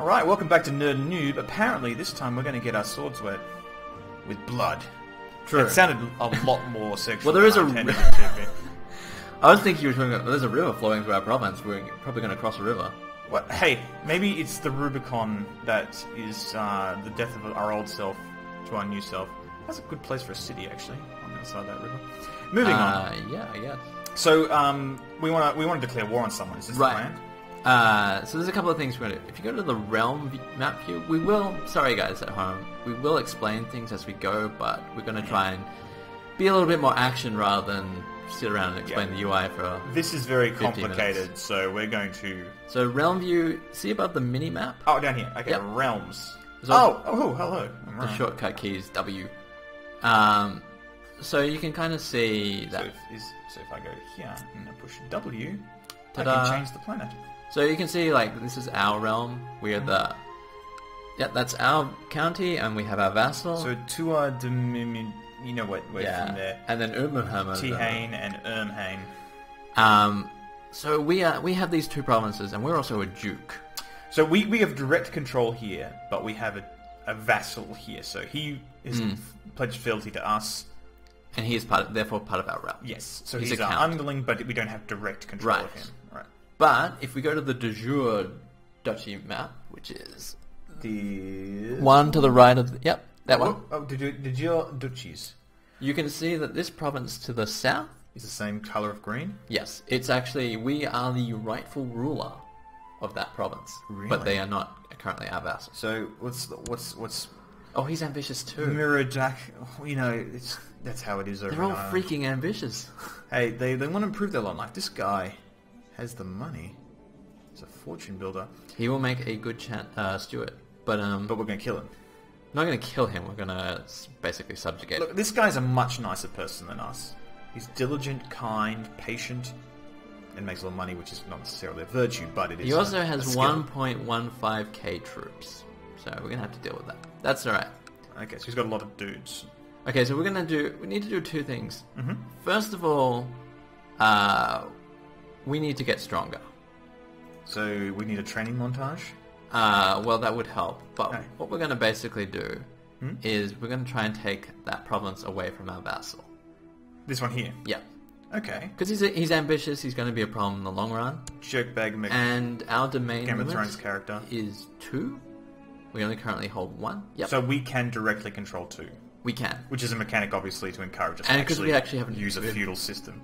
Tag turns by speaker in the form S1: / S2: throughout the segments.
S1: Alright, welcome back to N00b. Apparently, this time we're going to get our swords wet with blood.
S2: True.
S1: It sounded a lot more sexual.
S2: Well, there is
S1: than I intended it to be.
S2: I was thinking you were talking about, there's a river flowing through our province. We're probably going to cross a river.
S1: What? Hey, maybe it's the Rubicon that is the death of our old self to our new self. That's a good place for a city, actually, on the other side of that river. Moving on.
S2: Yeah, I guess.
S1: So, we want to declare war on someone. Is this the plan?
S2: So there's a couple of things we're going to do. If you go to the realm map view, we will, sorry guys at home, we will explain things as we go, but we're going to try and be a little bit more action rather than sit around and explain the UI for
S1: This is very
S2: 50
S1: complicated,
S2: minutes.
S1: so we're going to...
S2: So realm view, see above the mini map?
S1: Oh, down here. Okay,
S2: Yep.
S1: realms.
S2: Also
S1: Hello.
S2: the shortcut key is W. So you can kind of see that.
S1: So if I go here and I push W,
S2: Ta-da.
S1: I can change the planet.
S2: So you can see, like, this is our realm. We are the... Yeah, that's our county, and we have our vassal.
S1: So Tua Dominion, you know what, from there.
S2: And then Umahama.
S1: Tihane and Ermhane.
S2: So we have these two provinces, and we're also a duke.
S1: So we have direct control here, but we have a vassal here. So he is pledged fealty to us.
S2: And he is therefore part of our realm.
S1: Yes. So
S2: He's
S1: he's
S2: a
S1: our
S2: count.
S1: underling, but we don't have direct control of
S2: Right.
S1: him. Right.
S2: But if we go to the de jure duchy map, which is
S1: The
S2: one to the right of that one,
S1: did your duchies
S2: you can see that this province to the south,
S1: is the same color of green?
S2: yes, it's actually, we are the rightful ruler of that province.
S1: Really?
S2: But they are not currently our vassals.
S1: So what's
S2: Oh, he's ambitious too.
S1: Mirror Jack? You know, that's how it is over
S2: They're all
S1: in Ireland.
S2: freaking ambitious.
S1: Hey, they want to improve their lot in life. This guy has the money. He's a fortune builder.
S2: He will make a good steward. But
S1: But we're going to kill him.
S2: not going to kill him. We're going to basically subjugate him.
S1: Look, this guy's a much nicer person than us. He's diligent, kind, patient, and makes a lot of money, which is not necessarily a virtue, but it is.
S2: He also
S1: a
S2: has
S1: skill.
S2: 1.15k troops. So we're going to have to deal with that. That's alright.
S1: Okay, so he's got a lot of dudes.
S2: Okay, so we need to do two things.
S1: Mm-hmm.
S2: First of all, we need to get stronger.
S1: So we need a training montage.
S2: Well, that would help. But
S1: Okay.
S2: what we're going to basically do is we're going to try and take that province away from our vassal.
S1: This one here.
S2: Yeah.
S1: Okay.
S2: Because he's ambitious, he's going to be a problem in the long run.
S1: Jerkbag
S2: And our domain
S1: Game of
S2: limit
S1: Thrones character.
S2: is 2. We only currently hold 1. Yep.
S1: So we can directly control 2.
S2: we can.
S1: Which is a mechanic, obviously, to encourage us
S2: And
S1: to
S2: because we actually haven't
S1: use a feudal system.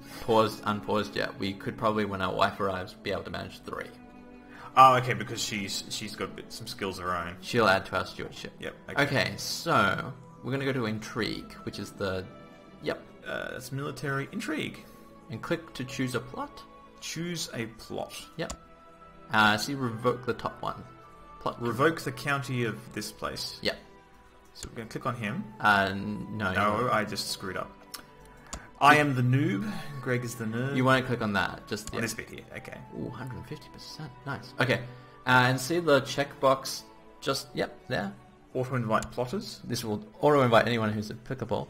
S2: unpaused yet, we could probably, when our wife arrives, be able to manage 3.
S1: Oh, okay, because she's got some skills of her own.
S2: She'll add to our stewardship.
S1: Yep.
S2: Okay, so we're going to go to Intrigue, which is the... Yep.
S1: It's military intrigue.
S2: And click to choose a plot.
S1: Choose a plot.
S2: Yep. See, revoke the top one. Plot.
S1: Revoke the county of this place.
S2: Yep.
S1: So we're going to click on him.
S2: No.
S1: No, I just screwed up. I am the noob. Greg is the nerd.
S2: You want to click on that. Just
S1: on this bit here. Okay.
S2: Ooh, 150%. Nice. Okay. And see the checkbox just... Yep, there.
S1: Auto-invite plotters.
S2: This will auto-invite anyone who's applicable.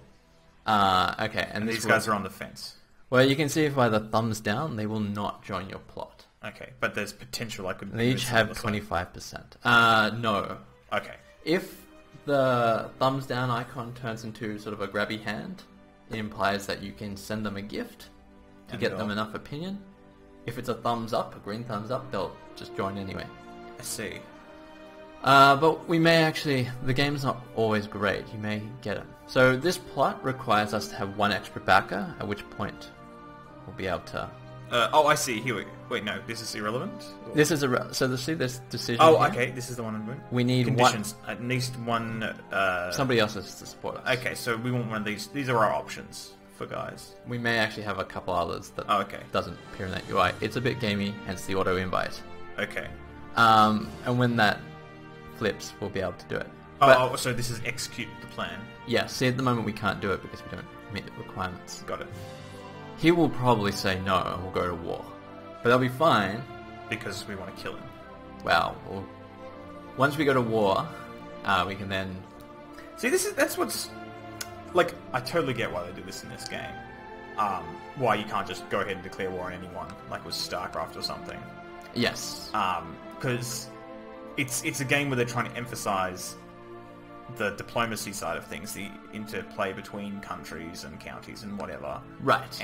S2: Okay, and
S1: these guys are on the fence.
S2: Well, you can see if by the thumbs down, they will not join your plot.
S1: Okay, but there's potential I could...
S2: They each have 25%. No.
S1: Okay.
S2: If the thumbs down icon turns into sort of a grabby hand, it implies that you can send them a gift to get them enough opinion. If it's a thumbs up, a green thumbs up, they'll just join anyway.
S1: I see.
S2: But we may actually... The game's not always great. You may get it. So this plot requires us to have 1 extra backer, at which point we'll be able to...
S1: oh, I see. Here we go. Wait, no, this is irrelevant? Or...
S2: This is so see this decision
S1: Oh,
S2: here?
S1: okay, this is the one I'm doing.
S2: We need
S1: conditions. At least one...
S2: Somebody else has to support us.
S1: Okay, so we want one of these. These are our options for guys.
S2: We may actually have a couple others that doesn't appear in that UI. It's a bit gamey, hence the auto-invite.
S1: Okay.
S2: And when that flips, we'll be able to do it. But,
S1: so this is execute the plan.
S2: Yeah, see, at the moment we can't do it because we don't meet the requirements.
S1: Got it.
S2: He will probably say no and we'll go to war. But that'll be fine.
S1: Because we want to kill him.
S2: Well, once we go to war, we can then...
S1: See, that's what's... Like, I totally get why they do this in this game. Why you can't just go ahead and declare war on anyone, like it was StarCraft or something.
S2: Yes.
S1: Because it's a game where they're trying to emphasize the diplomacy side of things, the interplay between countries and counties and whatever.
S2: Right.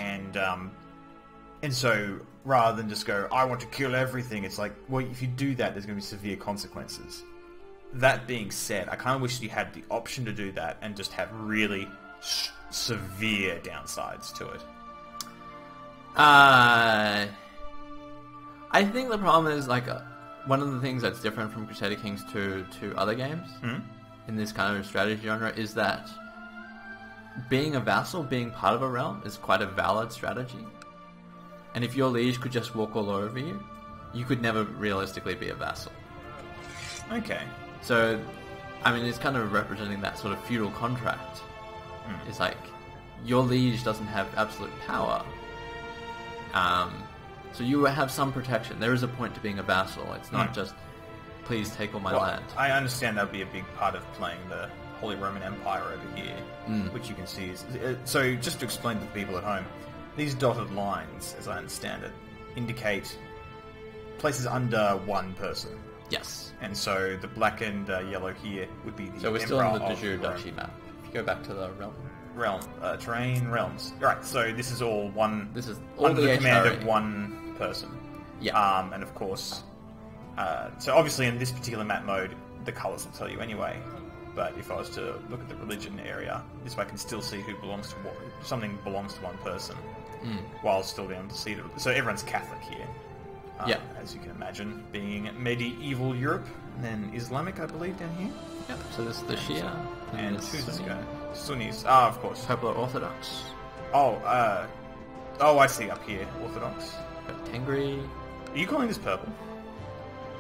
S1: And so, rather than just go, I want to kill everything, it's like, well, if you do that, there's going to be severe consequences. That being said, I kind of wish you had the option to do that and just have really severe downsides to it.
S2: I think the problem is, like, one of the things that's different from Crusader Kings to other games in this kind of strategy genre is that being a vassal, being part of a realm, is quite a valid strategy. And if your liege could just walk all over you, you could never realistically be a vassal.
S1: Okay.
S2: So, I mean, it's kind of representing that sort of feudal contract. It's like, your liege doesn't have absolute power. So you have some protection. There is a point to being a vassal. It's not just, please take all my land.
S1: I understand that would be a big part of playing the Holy Roman Empire over here, which you can see is... So, just to explain to the people at home, these dotted lines, as I understand it, indicate places under one person.
S2: Yes.
S1: And so the black and yellow here would be the
S2: So we're still on the de jure duchy map. If you go back to the
S1: terrain, realms. Right, so this is all one...
S2: This is all
S1: under the command
S2: HRE.
S1: of one person.
S2: Yeah.
S1: And of course... so obviously in this particular map mode, the colours will tell you anyway. But if I was to look at the religion area, this way I can still see who belongs to what... Something belongs to one person, while still being able to see... So everyone's Catholic here. As you can imagine, being medieval Europe, and then Islamic, I believe, down here.
S2: Yep. So this is the Shia.
S1: And who's this guy? Sunnis. Ah, of course.
S2: Popular Orthodox.
S1: Oh, I see up here. Orthodox.
S2: Got Tengri.
S1: Are you calling this purple?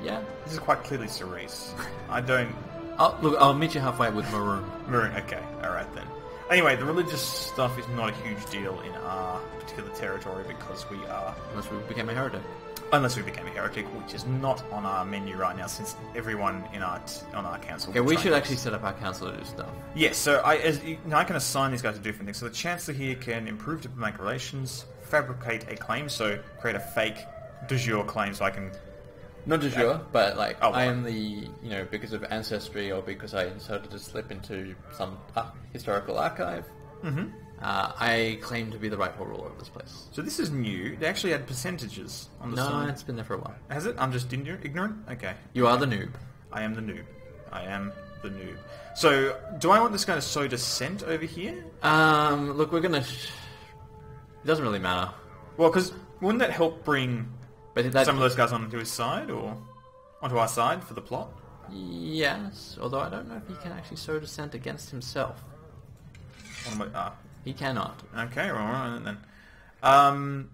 S2: Yeah.
S1: This is quite clearly cerise. I don't...
S2: Oh, look, I'll meet you halfway with maroon.
S1: Maroon, okay. Alright then. Anyway, the religious stuff is not a huge deal in our particular territory because we are...
S2: Unless we became a heretic.
S1: Unless we became a heretic, which is not on our menu right now, since everyone in on our council...
S2: Okay, we should actually set up our council to do stuff.
S1: Yes, so I can assign these guys to different things. So the Chancellor here can improve diplomatic relations, fabricate a claim, so create a fake de jure claim, so I can...
S2: Not de jure, but like,
S1: well.
S2: I am the, because of ancestry or because I inserted a slip into some historical archive, I claim to be the rightful ruler of this place.
S1: So this is new. They actually had percentages on the side.
S2: No, it's been there for a while.
S1: Has it? I'm just ignorant? Okay.
S2: You are the noob.
S1: I am the noob. The noob. So, do I want this guy to sow dissent over here?
S2: Look, we're gonna... It doesn't really matter.
S1: Well, because wouldn't that help bring
S2: But
S1: some of those guys onto his side, or onto our side for the plot?
S2: Yes, although I don't know if he can actually sow dissent against himself. He cannot.
S1: Okay, alright then.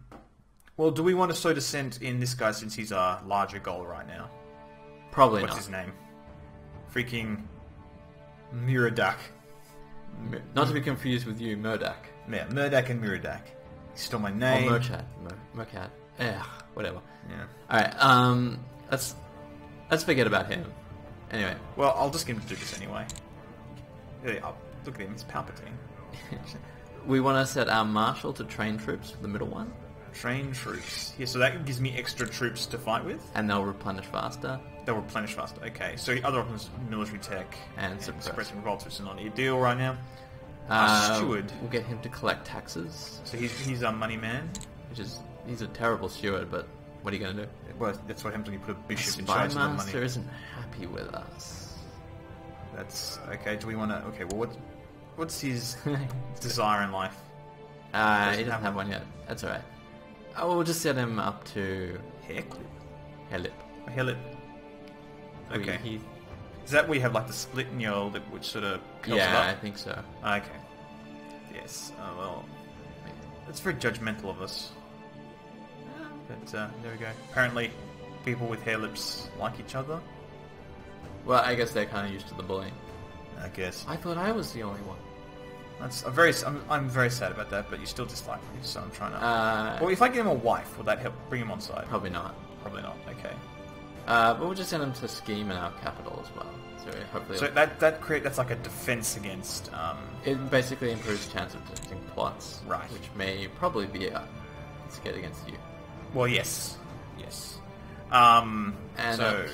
S1: Well, do we want to sow dissent in this guy since he's our larger goal right now?
S2: Probably
S1: What's
S2: not.
S1: his name? Freaking Miradak.
S2: Not to be confused with you, Murdak.
S1: Yeah, Murdak and Miradak. He stole my name.
S2: Or Murkat. Whatever.
S1: Yeah.
S2: Alright, let's forget about him. Anyway.
S1: Well, I'll just get him to do this anyway. Look at him, he's Palpatine.
S2: We want to set our marshal to train troops for the middle one.
S1: Train troops. Yeah, so that gives me extra troops to fight with.
S2: And they'll replenish faster.
S1: They'll replenish faster. Okay, so other options, military tech
S2: and suppressing
S1: revolts, which is not a deal right now. Steward.
S2: We'll get him to collect taxes.
S1: So he's our money man.
S2: He's a terrible steward, but what are you going to do?
S1: Well, that's what happens when you put a bishop in
S2: Spy
S1: charge of the money.
S2: Master isn't happy with us.
S1: That's okay. Do we want to? Okay. Well, what's his desire in life?
S2: He doesn't have one yet. That's alright. We'll just set him up to hair lip.
S1: Okay. Is that where you have like the split in your lip, which sort of curls it up?
S2: I think so.
S1: Okay. Yes. Well, it's very judgmental of us. But there we go. Apparently, people with hair lips like each other.
S2: Well, I guess they're kind of used to the bullying.
S1: I guess.
S2: I thought I was the only one.
S1: I'm very sad about that, but you still dislike me, so I'm trying to...
S2: Well,
S1: if I get him a wife, will that help bring him on side?
S2: Probably not.
S1: Probably not, okay.
S2: But we'll just send him to scheme in our capital as well. So hopefully...
S1: So that's like a defense against...
S2: It basically improves chance of detecting plots.
S1: Right.
S2: Which may probably be scared against you.
S1: Well, yes.
S2: And
S1: so...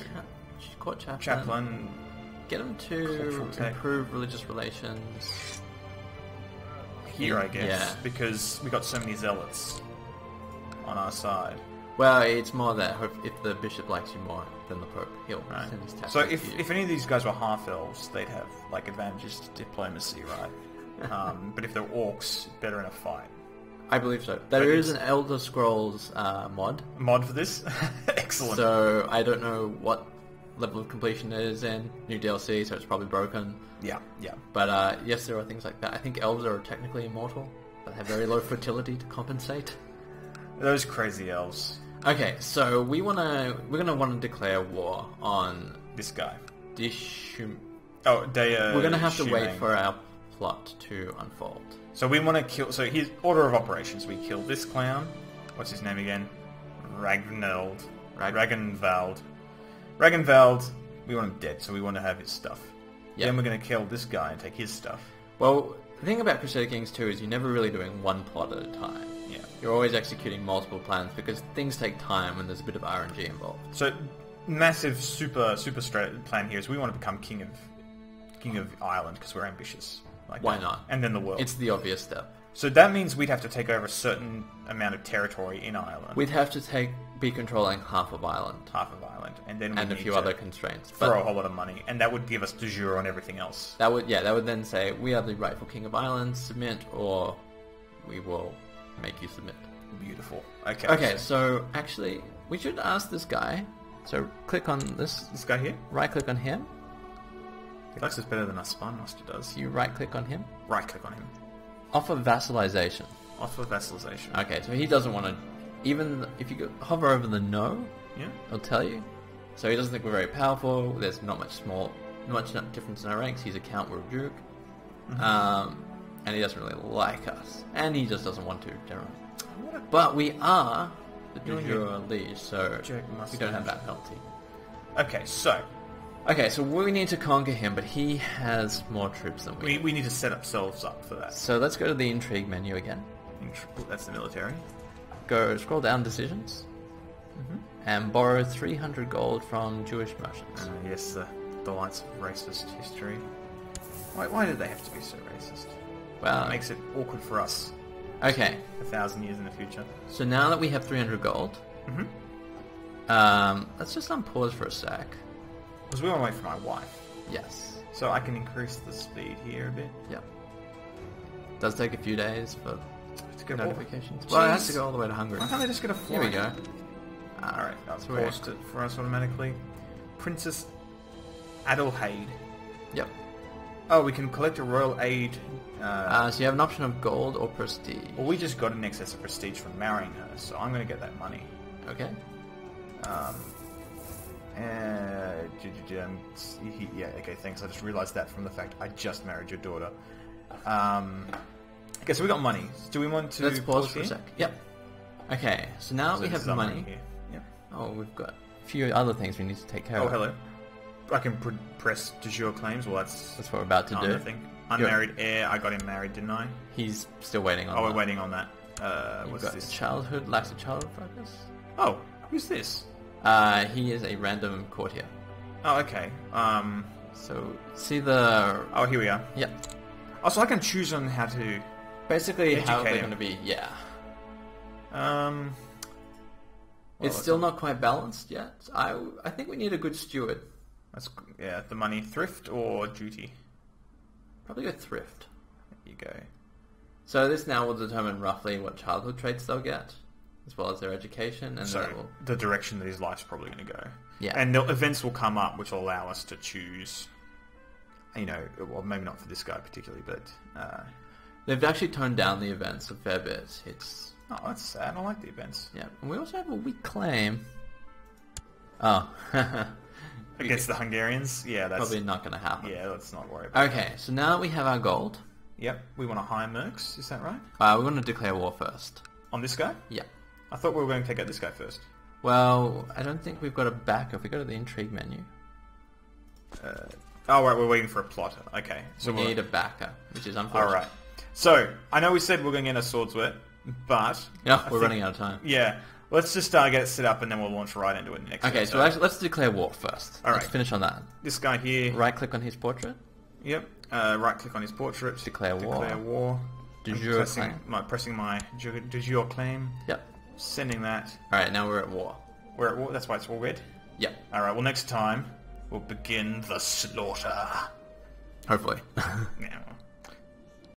S2: court chaplain.
S1: Chaplain.
S2: Get him to
S1: Cultural tech.
S2: improve religious relations.
S1: Here, I guess,
S2: Yeah.
S1: because we got so many zealots on our side.
S2: Well, it's more that if the bishop likes you more than the pope, he'll
S1: Right.
S2: send his tax.
S1: So if any of these guys were half elves, they'd have like advantages to diplomacy, right? But if they're orcs, better in a fight.
S2: I believe so. There is an Elder Scrolls mod.
S1: Mod for this, excellent.
S2: So I don't know what level of completion it is in. New DLC, so it's probably broken.
S1: Yeah.
S2: But yes, there are things like that. I think elves are technically immortal, but have very low fertility to compensate.
S1: Those crazy elves.
S2: Okay, so we're gonna want to declare war on
S1: This guy.
S2: Dishum.
S1: Oh, Dea.
S2: We're gonna have to wait
S1: Shumang.
S2: for our plot to unfold.
S1: So we want to kill. So here's order of operations. We kill this clown. What's his name again? Ragnvald. Ragnvald. We want him dead, so we want to have his stuff.
S2: Yeah.
S1: Then we're going to kill this guy and take his stuff.
S2: Well, the thing about Crusader Kings 2 is you're never really doing one plot at a time.
S1: Yeah.
S2: You're always executing multiple plans because things take time and there's a bit of RNG involved.
S1: So massive, super straight plan here is we want to become king of Ireland because we're ambitious. Like
S2: Why
S1: that.
S2: not?
S1: And then the world.
S2: It's the obvious step.
S1: So that means we'd have to take over a certain amount of territory in Ireland.
S2: We'd have to be controlling half of Ireland.
S1: half of Ireland, and then
S2: And
S1: we
S2: a
S1: need
S2: few
S1: to
S2: other constraints.
S1: throw a
S2: But
S1: whole lot of money, and that would give us de jure on everything else.
S2: that would then say, we are the rightful king of Ireland, submit, or we will make you submit.
S1: Beautiful. Okay.
S2: Okay, so actually, we should ask this guy. So click on this,
S1: This guy here,
S2: right click on him.
S1: he likes us better than our spine master does.
S2: You right click on him.
S1: Right click on him.
S2: Offer vassalization.
S1: Offer vassalization.
S2: Okay, so he doesn't want to, even if you hover over the no,
S1: Yeah.
S2: it'll tell you. So he doesn't think we're very powerful. There's not much difference in our ranks. He's a count, we're a duke. And he doesn't really like us. And he just doesn't want to, generally. But we are the de jure liege, so we don't have that penalty.
S1: Okay, so
S2: Okay, so we need to conquer him, but he has more troops than we.
S1: we need to set ourselves up for that.
S2: So let's go to the intrigue menu again.
S1: That's the military.
S2: Go scroll down decisions, and borrow 300 gold from Jewish merchants.
S1: Yes, the delights of racist history. Why do they have to be so racist?
S2: Well,
S1: It makes it awkward for us
S2: okay.
S1: 1,000 years in the future.
S2: So now that we have 300 gold, let's just unpause for a sec.
S1: Because we want to wait for my wife.
S2: Yes.
S1: So I can increase the speed here a bit.
S2: Yep. Does take a few days for
S1: To go
S2: notifications.
S1: Jeez.
S2: Well, it has to go all the way to Hungary.
S1: Why can't they just get a flight?
S2: Here we go.
S1: Alright, I've
S2: So we're-
S1: paused it for us automatically. Princess Adelheid.
S2: Yep.
S1: Oh, we can collect a royal aid.
S2: So you have an option of gold or prestige.
S1: Well, we just got an excess of prestige from marrying her, so I'm going to get that money.
S2: Okay.
S1: Yeah, okay, thanks. I just realised that from the fact I just married your daughter. Okay, so we got money. Do we want to
S2: Let's pause for a
S1: here?
S2: sec. Yep. Okay, so now
S1: So
S2: we
S1: this
S2: have
S1: is
S2: the
S1: our
S2: money.
S1: here. Yep.
S2: Oh, we've got a few other things we need to take care
S1: Oh,
S2: of.
S1: hello. I can press de jure claims. Well, that's
S2: That's what we're about to
S1: another
S2: do.
S1: thing. Unmarried heir. I got him married, didn't I?
S2: He's still waiting on
S1: Oh, we're
S2: that.
S1: waiting on that.
S2: You've
S1: What's
S2: got
S1: this?
S2: childhood, lacks of childhood focus.
S1: Oh, who's this?
S2: He is a random courtier.
S1: Oh, okay.
S2: So, see the...
S1: Oh, here we are.
S2: Yeah.
S1: Oh, so I can choose on how to...
S2: Basically, how
S1: Educate
S2: they're
S1: him.
S2: going to be, yeah.
S1: Well,
S2: It's still not quite balanced yet. I think we need a good steward.
S1: That's, yeah, the money. Thrift or duty?
S2: Probably go thrift.
S1: There you go.
S2: So this now will determine roughly what childhood traits they'll get, as well as their education, and
S1: So
S2: then it will...
S1: the direction that his life's probably going to go.
S2: Yeah.
S1: And the events will come up which will allow us to choose, you know, well, maybe not for this guy particularly, but...
S2: They've actually toned down the events a fair bit. It's...
S1: oh, that's sad. I like the events.
S2: Yeah, and we also have a weak claim. Oh.
S1: Against the Hungarians? Yeah, that's...
S2: Probably not going to happen.
S1: Yeah, let's not worry about
S2: Okay, so now that we have our gold,
S1: Yep, we want to hire mercs, is that right?
S2: we're going to declare war first.
S1: On this guy?
S2: Yeah.
S1: I thought we were going to take out this guy first.
S2: Well, I don't think we've got a back. If we go to the intrigue menu,
S1: Oh, right, we're waiting for a plotter. Okay. So
S2: we
S1: we're-
S2: need a backer, which is unfortunate.
S1: Alright. So, I know we said we're going to get our swords wet, but...
S2: Yeah,
S1: I
S2: we're
S1: think-
S2: running out of time.
S1: Yeah. Let's just get it set up and then we'll launch right into it next.
S2: Okay,
S1: episode.
S2: so actually, let's declare war first.
S1: All
S2: Let's
S1: right.
S2: finish on that.
S1: This guy here.
S2: Right-click on his portrait.
S1: Yep. Right-click on his portrait.
S2: Declare war.
S1: Declare war.
S2: De
S1: I'm
S2: jure claim.
S1: pressing my de jure claim.
S2: Yep.
S1: Sending that.
S2: Alright, now we're at war.
S1: We're at war. That's why it's all red.
S2: Yep.
S1: Alright, well next time we'll begin the slaughter.
S2: Hopefully.
S1: Yeah.